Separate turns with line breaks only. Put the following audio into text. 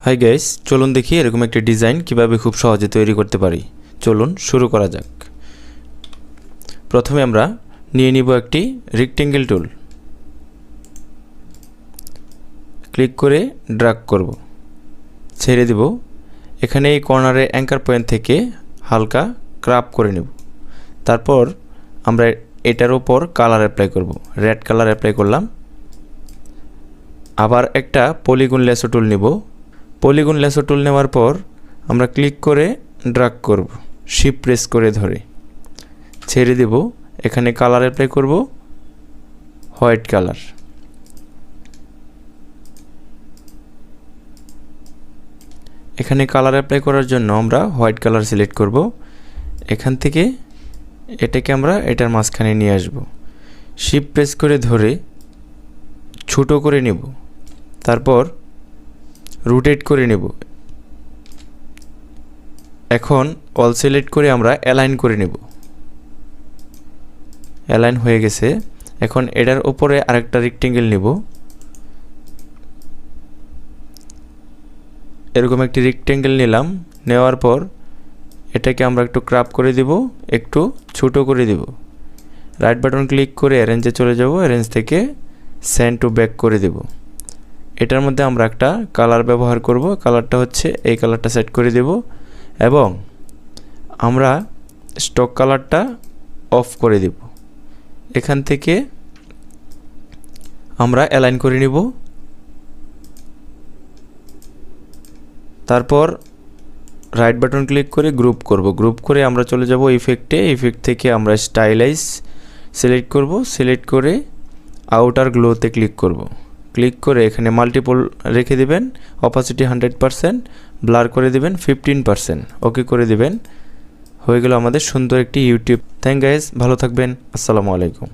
Hi guys, চলুন দেখি এরকম একটা ডিজাইন কিভাবে খুব সহজে তৈরি করতে পারি। চলুন শুরু করা যাক। প্রথমে আমরা নিয়ে নিব একটি রেক্টেঙ্গেল টুল, ক্লিক করে ড্র্যাগ করব, ছেড়ে দিব। এখানে এই কর্নারে অ্যাঙ্কার পয়েন্ট থেকে হালকা ক্রাপ করে নেব। তারপর আমরা এটার উপর কালার অ্যাপ্লাই করব। রেড কালার অ্যাপ্লাই করলাম। আবার একটা পলিগন লেসো টুল নিব। পলিগন লেসো টুল নেওয়ার পর আমরা ক্লিক করে ড্র্যাগ করব, শিফট প্রেস করে ধরে ছেড়ে দেব। এখানে কালার অ্যাপ্লাই করব, হোয়াইট কালার। এখানে কালার অ্যাপ্লাই করার জন্য আমরা হোয়াইট কালার সিলেক্ট করব। এখান থেকে এটাকে আমরা এটার মাঝখানে নিয়ে আসব, শিফট প্রেস করে ধরে ছোট করে নেব। তারপর রোটেট করে নেব। এখন অল সিলেক্ট করে আমরা অ্যালাইন করে নেব। অ্যালাইন হয়ে গেছে। এখন এটার উপরে আরেকটা রেক্টেঙ্গেল নেব। এরকম একটি রেক্টেঙ্গেল নিলাম। নেওয়ার পর এটাকে আমরা একটু ক্রাপ করে দিব, একটু ছোট করে দিব। রাইট বাটন ক্লিক করে অ্যারেঞ্জে চলে যাব। অ্যারেঞ্জ থেকে সেন্ড টু ব্যাক করে দেব। এটার মধ্যে আমরা একটা কালার ব্যবহার করব। কালারটা হচ্ছে এই কালারটা সেট করে দেব এবং আমরা স্টক কালারটা অফ করে দেব। এখান থেকে আমরা অ্যালাইন করে নিব। তারপর রাইট বাটন ক্লিক করে গ্রুপ করব। গ্রুপ করে আমরা চলে যাব ইফেক্টে। ইফেক্ট থেকে আমরা স্টাইলাইজ সিলেক্ট করব। সিলেক্ট করে আউটার গ্লোতে ক্লিক করব। ক্লিক করে এখানে মাল্টিপল রেখে দিবেন, অপাসিটি 100%, ব্লার করে দিবেন 15%, ওকে করে দিবেন। হয়ে গেল আমাদের সুন্দর একটি ইউটিউব। থ্যাংক গাইস, ভালো থাকবেন। আসসালামু আলাইকুম।